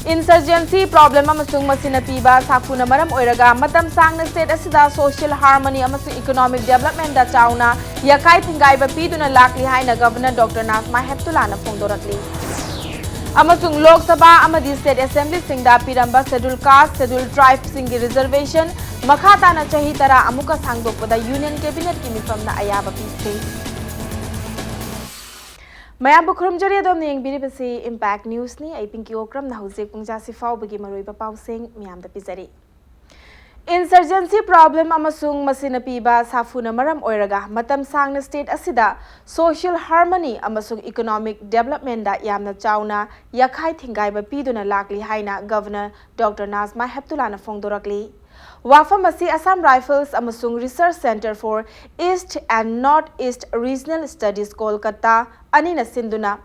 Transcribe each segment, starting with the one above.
Insurgency problem amasung masina piba sakuna maram oiraga matam sangna state asida social harmony amasung economic development da chauna yakai thingai ba piduna lakli haina governor Dr. Nazma Heptullah na phongdorakli amasung Lok Sabha amadi state assembly singda piramba schedule caste schedule tribe singi reservation makhata na chahi tara amuka sangdokpada union cabinet ki mifamna ayaba piste Mayam Bukrum Jari Adom Ning Biribasi Impact News ni ay Pinky Okram na husik pung jasi faw bagi maroy papausing miyam da pizari. Insurgency problem amasung masina piba safuna maram oiraga matam sang na state asida social harmony amasung economic development da yamna chauna yakai thingai ba piduna lakli haina governor Dr. Nazma Heptullah na phongdorakli. Wafamasi Assam Rifles amasung Research Center for East and Northeast Regional Studies Kolkata anina sinduna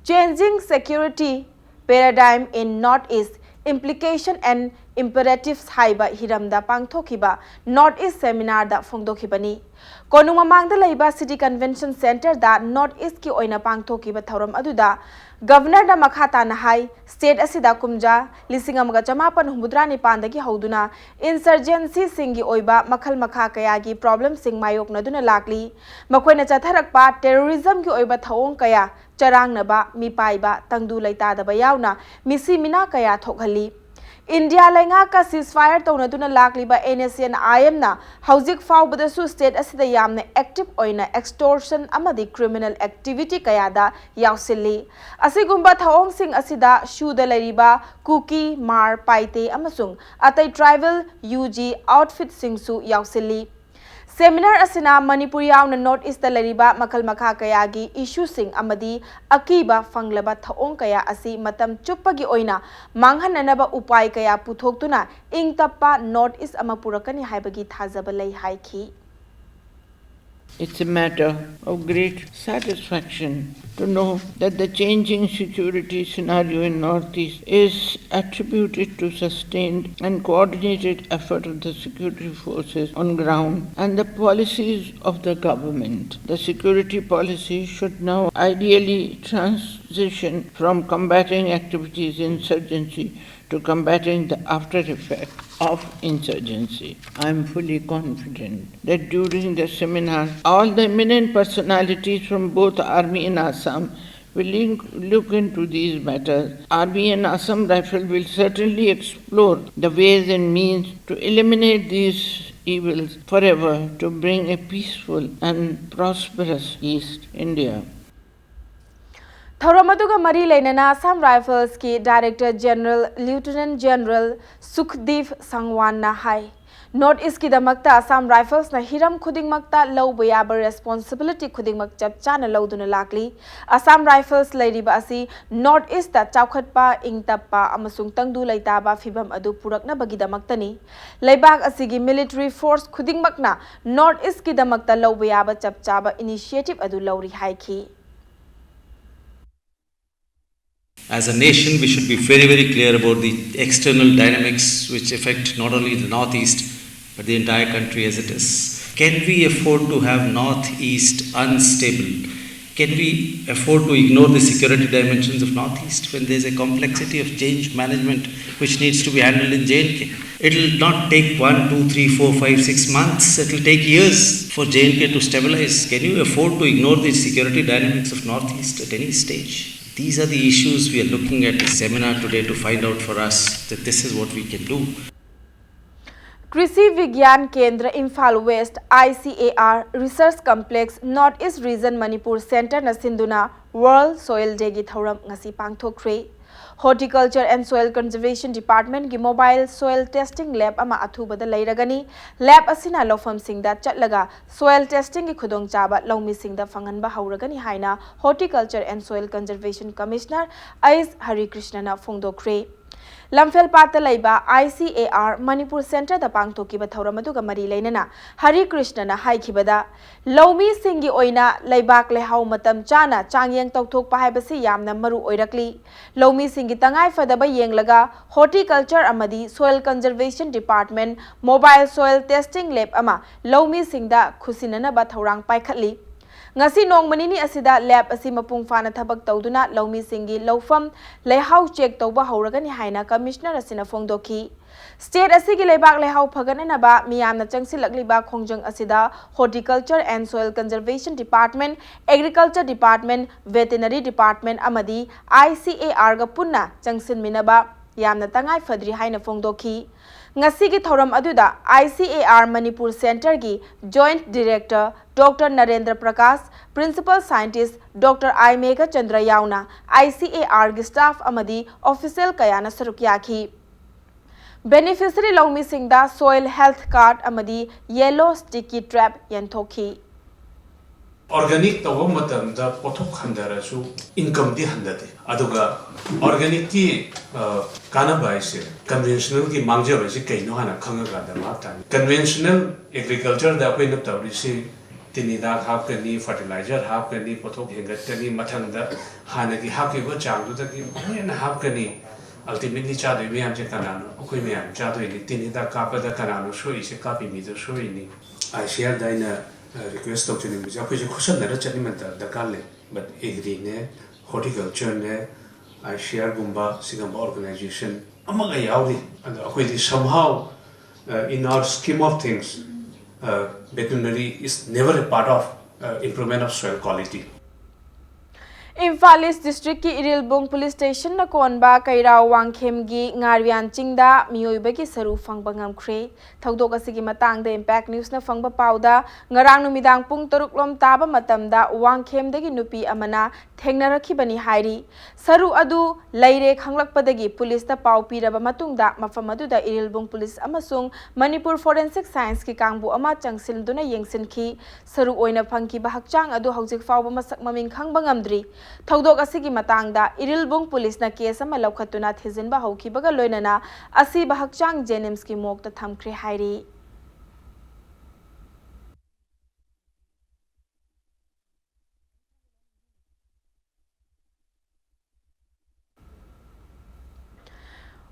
changing security paradigm in Northeast implication and imperatives haiba hiramda pangthokiba Northeast seminar da phongdokhibani konung mamangda leiba City Convention Center da Northeast ki oina pangthokiba thoram aduda Governor da makhata na hai state asida kumja lising amaga chamapan humudra ni pandagi hauduna insurgency singi oiba makhal makha kaya gi problem sing mayok naduna lakli makoina chatharakpa terrorism gi oiba thawong kaya charang na ba mi paiba tangdu laita da ba yauna misi mina kaya thokhali India lenga ka ceasefire taunaduna lakli ba NSC and IM na hauzik faw badasu state asida yamna active oina extortion amadi criminal activity kayada yausilli asigumba thaong sing asida shuda lariba kuki mar paite amasung atai tribal UG outfit singsu yausilli Seminar asina Manipur yauna North East lariba makal makha kaya gi issue sing amadi akiba fanglaba thaong kaya asi matam chuppagi oina manghananaba upai kaya puthoktuna ingtappa North East ama purakani haibagi thajaba lei haiki It's a matter of great satisfaction to know that the changing security scenario in Northeast is attributed to sustained and coordinated effort of the security forces on ground and the policies of the government. The security policy should now ideally transition from combating activities insurgency to combating the after effect of insurgency. I am fully confident that during the seminar, all the eminent personalities from both Army and Assam will look into these matters. Army and Assam Rifle will certainly explore the ways and means to eliminate these evils forever to bring a peaceful and prosperous East India. Thoramaduga Mari Lainana Assam Rifles ki Director General Lieutenant General Sukhdev Sangwan na hai North East ki damakta Assam Rifles na hiram khuding makta low bayaba responsibility khuding mak chap chana lawduna lakli Assam Rifles lairiba asi North East ta chawkhatpa ingtappa amasung tangdu laitaba fibam adu purakna bagi damaktani leibak asigi military force khuding makna North East ki damakta low bayaba chap chaba initiative adu lawri haiki As a nation, we should be very, very clear about the external dynamics which affect not only the Northeast, but the entire country as it is. Can we afford to have Northeast unstable? Can we afford to ignore the security dimensions of Northeast when there is a complexity of change management which needs to be handled in J&K? It will not take 1, 2, 3, 4, 5, 6 months. It will take years for J&K to stabilize. Can you afford to ignore the security dynamics of Northeast at any stage? These are the issues we are looking at this seminar today to find out for us that this is what we can do. Krishi Vigyan Kendra Imphal West ICAR Research Complex North East Region Manipur Center na sinduna World Soil Day gi thoram ngasi pangthokre Horticulture and Soil Conservation Department ki Mobile Soil Testing Lab ama athubada leiragani lab asina lofam singda chatlaga soil testing ki khudong chaba lawmi singda fanganba hauragani haina Horticulture and Soil Conservation Commissioner Ais Hari Krishna na phongdokre Lamphel Pata Laiba ICAR Manipur Center da pangthokiba thoramaduga mari leinana Hari Krishna na haikibada Lawmi singi oina laibak lehau matam chana changyang tokthokpa haibasi yamna maru oirakli Lawmi singi tangai fadaba yenglaga Horticulture amadi Soil Conservation Department Mobile Soil Testing Lab ama Lawmi singda khusinana ba thorang paikhatli ngasi nong manini asida lab asi mapung fana thabak tawduna lawmi singi lawfam leihau check tawba hauragani haina commissioner asina phongdoki state asigi leibak leihau phagananaba miyamna changsilakliba khongjang asida horticulture and soil conservation department agriculture department veterinary department amadi ICAR ga punna changsinminaba yamna tangai fadri haina phongdoki ngasigi thoram aduda ICAR Manipur Center gi Joint Director Dr. Narendra Prakash, Principal Scientist Dr. I. Megha Chandra Yauna, ICAR gi staff amadi official kayana sarukyaki. Beneficiary lawmi singda soil health card amadi yellow sticky trap yanthoki. Organic tawa matam da pothok khandara su income di handate aduga organic ki kana bai se conventional ki mangja bai se kaino hana khanga ga da ma tan conventional agriculture da koi na tawri se tini da hap kani fertilizer hap kani pothok hengat kani mathang da hana ki hap ki go chang du da ki na hap kani ultimately cha de miyam che kana no koi miyam cha do ni tini da ka pa da kana no so ise ka pi mi do so ni I share da ina request of chini muझे आपको जो खुशन नरक चनी में दरकार ले but agri ने horticulture ने I share gumba sigamba organization among a yaudi and आपको somehow in our scheme of things veterinary is never a part of improvement of soil quality. Imphal East District ki Irilbung Police Station na konba kairao wangkhem gi ngarwian chingda miyoiba ki saru phangba ngamkhre thaudok asigi matang da Impact News na phangba pauda ngarang numidang pung 6 lom taba matamda wangkhem dagi nupi amana thengnarakhi bani hairi saru adu leire khanglakpadagi police ta pau piraba matungda mafam aduda Irilbung Police amasung Manipur Forensic Science ki kangbu ama changsilnduna yengsinki saru oina phangki ba hakchang adu haujik fawba masak maming khangba ngamdri Thaudok asigi matangda Irilbung Police na case ama laukhatuna thijinba haukibaga loinana asi bahakchang Jenims ki mokta thamkhre hairi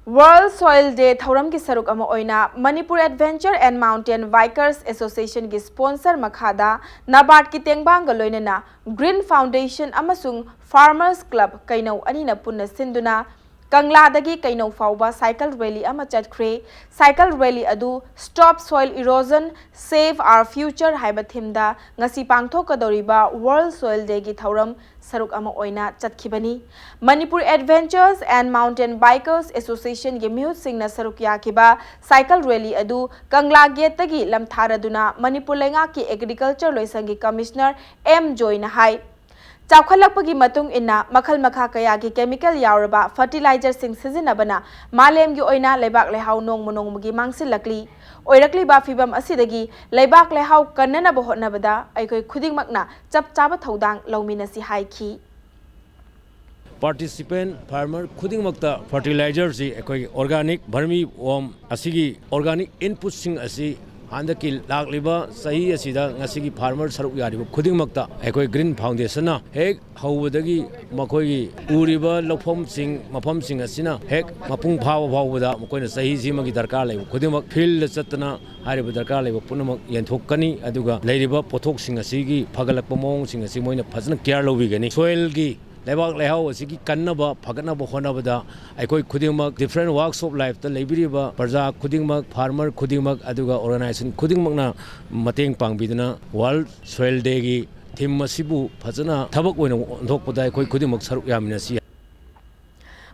World Soil Day thauram ki saruk ama oina Manipur Adventure and Mountain Bikers Association ki sponsor makhada Nabad ki tengbang ga loinana Green Foundation amasung Farmers Club kainau anina punna sinduna Kangla dagi kainau fauba cycle rally ama chatkhre cycle rally adu Stop Soil Erosion Save Our Future haiba thimda ngasi pangthokadoriba World Soil Day ki thauram saruk ama oina chatkhibani Manipur Adventures and Mountain Bikers Association ge mihut singna saruk yakiba cycle rally adu Kangla gate tagi lamtharaduna Manipur lenga ki agriculture loisangi commissioner M Joy na hai Chawkhalakpagi matung inna makhal makha kaya ki chemical yauraba fertilizer sing sizinabana malem gi oina lebak lehau nong monong mugi mangsilakli oirakli ba fibam asidagi lebak lehau kannana bohotnabada aikoi khudingmakna chap chaba thodang lawminasi haiki Participant farmer khudingmakta fertilizer si ekoi organic vermi worm asigi organic input sing asi handaki lakliba sahi asida ngasigi farmer saruk yariba khudingmakta ekoi Green Foundation na hek hawdagi makoi uriba lofom sing mafam sing asina hek mapung phawa phawda makoina sahi simagi darkar lei khudingmak field chatna hariba darkar lei punamak yenthokani aduga leiriba pothok sing asigi phagalakpa mong sing asi moina phajna care lobigani soil gi Lebak lehau asigi kannaba phagatnaba honabada aikoi khudingmak different walks of life ta leibiriba parja khudingmak farmer khudingmak aduga organization khudingmakna mateng pangbiduna World Soil Day gi theme asibu phajana thabak oina onthokpada aikoi khudingmak saruk yaminasi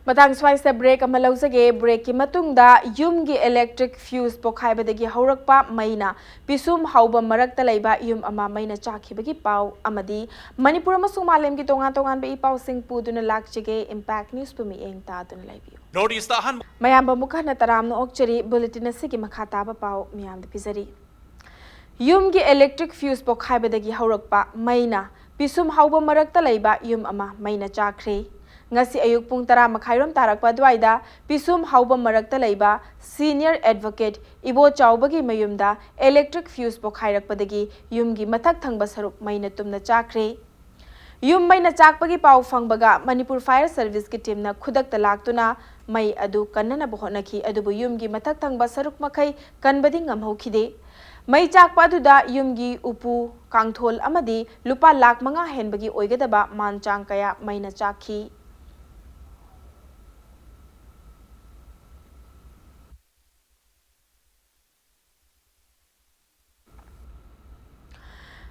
Matang swaise break ama lausage break ki matungda yum gi electric fuse pokhaibadagi haurakpa maina pisum hauba marakta leiba yum ama maina chakhibagi pau amadi Manipur amasung malem gi tongan tongan be pau sing puduna lakchige Impact News pumi eng ta dun laibiu Notice the han mayamba mukhana taram no okchari bulletin asigi makhata ba pau miyam de pizari yum gi electric fuse pokhaibadagi haurakpa maina pisum hauba marakta leiba yum ama maina chakhre ngasi ayuk pung 10 makhairom tarakpa dwaida pisum hauba marakta leiba senior advocate ibo chawbagi mayumda electric fuse pokhairakpadagi yumgi mathak thangba saruk maina tumna chakre yum maina chakpagi pau phangbaga Manipur Fire Service ki team na khudak talaktuna mai adu kannana bohonaki adubu yumgi mathak thangba saruk makhai kanbadi ngamhaukhide मै चाकपा अदुदा युमगी उपु कांगथोल अमदी लुपा लाख मंगा हेनबगी ओइगदबा मानचांग कया मैना चाखी।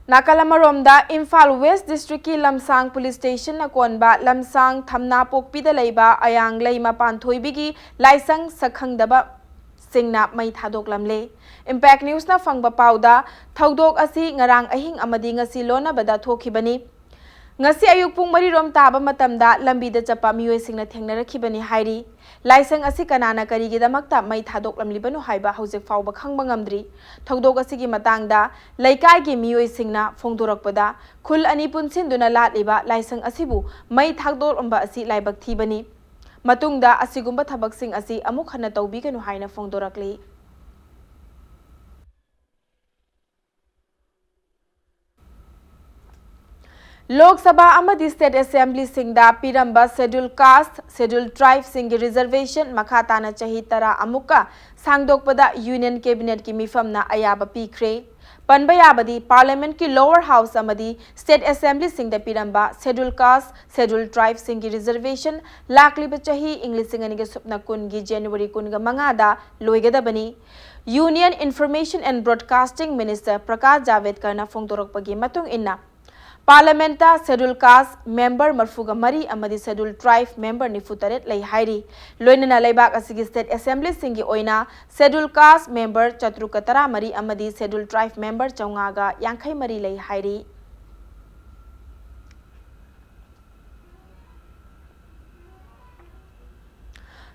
नाकालमरोमदा Imphal waste district की लमसांग police station अकोनबा लमसांग थमना पोकपीदा लैबा Ayang lemma पांथोइबिगी लाइसंग सखंगदबा सिंगना मई थादोकलमले। Impact news ना फंगबा पाउदा थौदोक असी ngarang ahing amadi ngasi lonabada thokibani। ngasi ayuk pung 4 rom taba matamda lambida chapa mioi singna thengnarakibani hairi। लाइसंग असी कनाना करीगिदमक्ता मई थादोकलमलिबनु हाइबा हौजिक फाउबा खंगबा ngamdri। थौदोक असिगी मतांगदा लैकाइगी मियोइ सिंगना फोंदोरकपदा खुल अनि पुनसिनदुना लाटलिबा लाइसंग असिबु मई थादोरअंबा असी लाइबक थीबनी। मतुंगदा असिगुंबा थबकसिंग असी अमुक हन्ना तौबीगनु हाइना फोंदोरकली। लोक सभा अमदी स्टेट असेंबली सिंगदा पिरंबा शेड्यूल कास्ट शेड्यूल ट्राइब सिंगी रिजर्वेशन मखाताना चही तरा अमुका सांगदोकपदा यूनियन कैबिनेट की मिफमना अयाबा पीख्रे। पनबा याबदी पार्लियामेंट की लोअर हाउस अमदी स्टेट असेंबली सिंगदा पिरंबा शेड्यूल कास्ट शेड्यूल ट्राइब सिंगी रिजर्वेशन लाकलिबा चही इंग्लिसिंग सुपना कुनगी जनवरी कुनगा मंगादा लोइगदबनी। Union information and broadcasting minister Prakash Javadekar फोंदोरकपगी मतुंग इन्ना पार्लियामेंटा शेड्यूल कास्ट मेंबर मरफुगा मरी अमदी शेड्यूल ट्राइब मेंबर 94 लई हाइरी। लोइनना लेबाक असिगी स्टेट असेंबली सिंगी ओइना शेड्यूल कास्ट मेंबर 413 अमदी शेड्यूल ट्राइब मेंबर 450 लई हाइरी।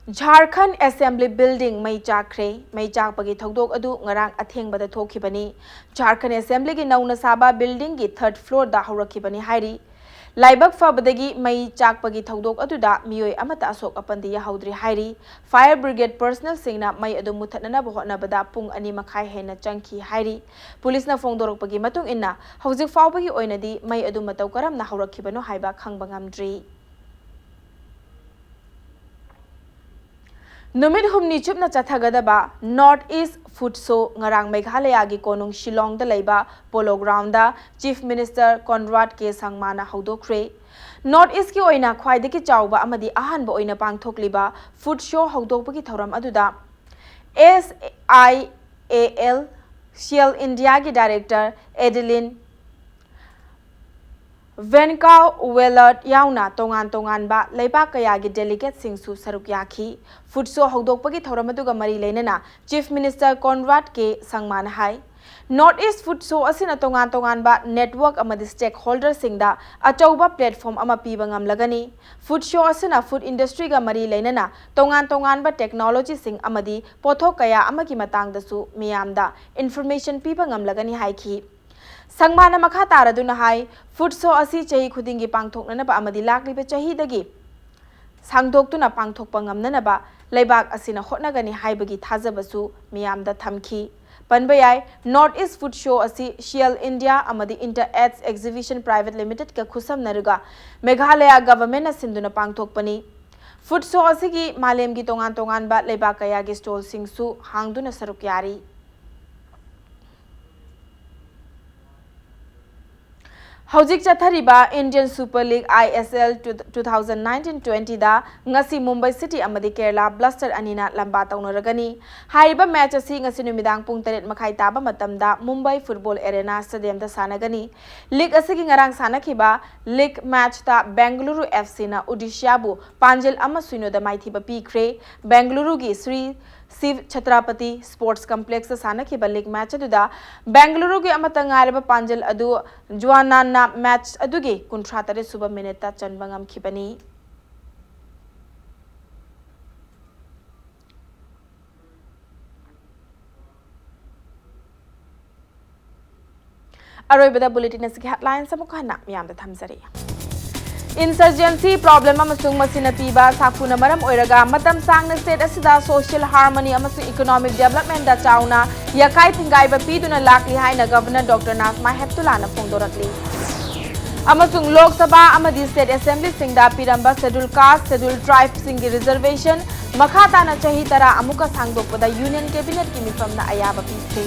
झारखंड असेंबली बिल्डिंग मई चाख्रे। मई चाकपगी थौदोक अदु ngarang अथेंगबदा थोखिबनी। झारखंड असेंबली की नौना साबा बिल्डिंग की 3rd फ्लोर दा हौरखिबनी हाइरी। लाइबक फबदगी मई चाकपगी थौदोक अदुदा मियोय अमता अशोक अपंदी याहौद्री हाइरी। फायर ब्रिगेड पर्सनल सिंगना मई अदु मुथतनना बहोनबदा पुंग 2 मखाई हेना चंखी हाइरी। पुलिसना फोंदोरकपगी मतुंग इन्ना हौजिक फाउबगी ओइनदी मई अदु मतौ करमना हौरखिबनो हाइबा खंगबा ngamdri। नुमित हुमनी चुपना चथगदबा north east food show ngarang Meghalaya की कोनुंग शिलोंग दा लैबा पोलो ग्राउंड दा चीफ मिनिस्टर कॉनराड के संगमाना हौदोख्रे। नॉर्थ ईस्ट की ओइना ख्वाइदगी चाउबा अमदी अहानबा ओइना पांगथोकलिबा फूड शो हौदोकपगी थौरम अदुदा SIAL शेल इंडिया की डायरेक्टर एडिलिन वेनकाउ वेलट याउना तोंगान तोंगानबा लेबाक कयागी डेलीगेट सिंगसु सरुक याखी। फूड शो हौदोकपगी थौरम अदुगा मरी लेनना चीफ मिनिस्टर कॉनराड के संगमान हाई। नॉर्थ ईस्ट फूड शो असिना तोंगान तोंगानबा नेटवर्क अमदी स्टेक होल्डर सिंगदा अचौबा प्लेटफॉर्म अमा पीबा ngamlagani। फूड शो असिना फूड इंडस्ट्री गा मरी लेनना तोंगान तोंगानबा टेक्नोलॉजी सिंग अमदी पोथोक कया अमगी मतंगदसु मियामदा इन्फॉर्मेशन पीबा ngamlagani हाइखी। संगमाना मखा तारदुना हाई फूड शो असी चही खुदिंगी पांगथोकननबा अमदी लाकलिबा चहीदगी सांगदोक्तुना पांगथोकपा ngamnanaba लेबाक असिना होटनगनी हाइबगी थाजबसु मियामदा थमखी। पनबा याय नॉर्थ ईस्ट फूड शो असी शेल इंडिया अमदी inter ads exhibition private limited का खुसमनरुगा मेघालय गवर्नमेंट सिंधुना पांगथोकपनी। फूड शो असिगी मालेमगी तोंगान तोंगानबा लेबाक कयागी स्टॉल सिंगसु हांगदुना सरुक यारी। हौजिक चथरिबा इंडियन सुपर लीग ISL 2019-20 दा ngasi मुंबई सिटी अमदी केरला ब्लास्टर अनिना लंबा तौनरगनी। हाइबा मैच असी ngasi नुमिदांग पुंग 3 मखाई ताबा मतमदा मुंबई फुटबॉल एरेना स्टेडियम दा सानगनी। लीग असिगी ngarang सानखिबा लीग मैच ता बेंगलुरु FC ना ओडिशाबु पांजल अमा सुइनो दा माइथिबा पीख्रे। बेंगलुरु की श्री शिव छत्रपति स्पोर्ट्स कॉम्प्लेक्स सानखिबा लीग मैच अदुदा बेंगलुरु की अमता ngairaba पांजल अदु जुआनाना मैच अदुगी 53 सुबह मिनट ता चनबा ngamkhibani। अरोइबदा बुलेटिन असगी हेडलाइंस अमुखाना मियामदा थमजरी। इंसर्जेंसी प्रॉब्लम अमसुंग मसिना पीबा साफुना मरम ओइरगा मतम सांगना स्टेट असिदा सोशल हार्मनी अमसुंग इकोनॉमिक डेवलपमेंट दा चाउना यकाई थिंगाइबा पीदुना लाकली हाइना गवर्नर डॉक्टर नाजमा हेप्तुलाना फोंदोरकली। अमसुंग लोक सभा अमदी स्टेट असेंबली सिंगदा पिरंबा शेड्यूल कास्ट शेड्यूल ट्राइब सिंगी रिजर्वेशन मखाताना चही तरा अमुका सांगदोकपदा यूनियन कैबिनेट की मिफमना अयाबा पीखे।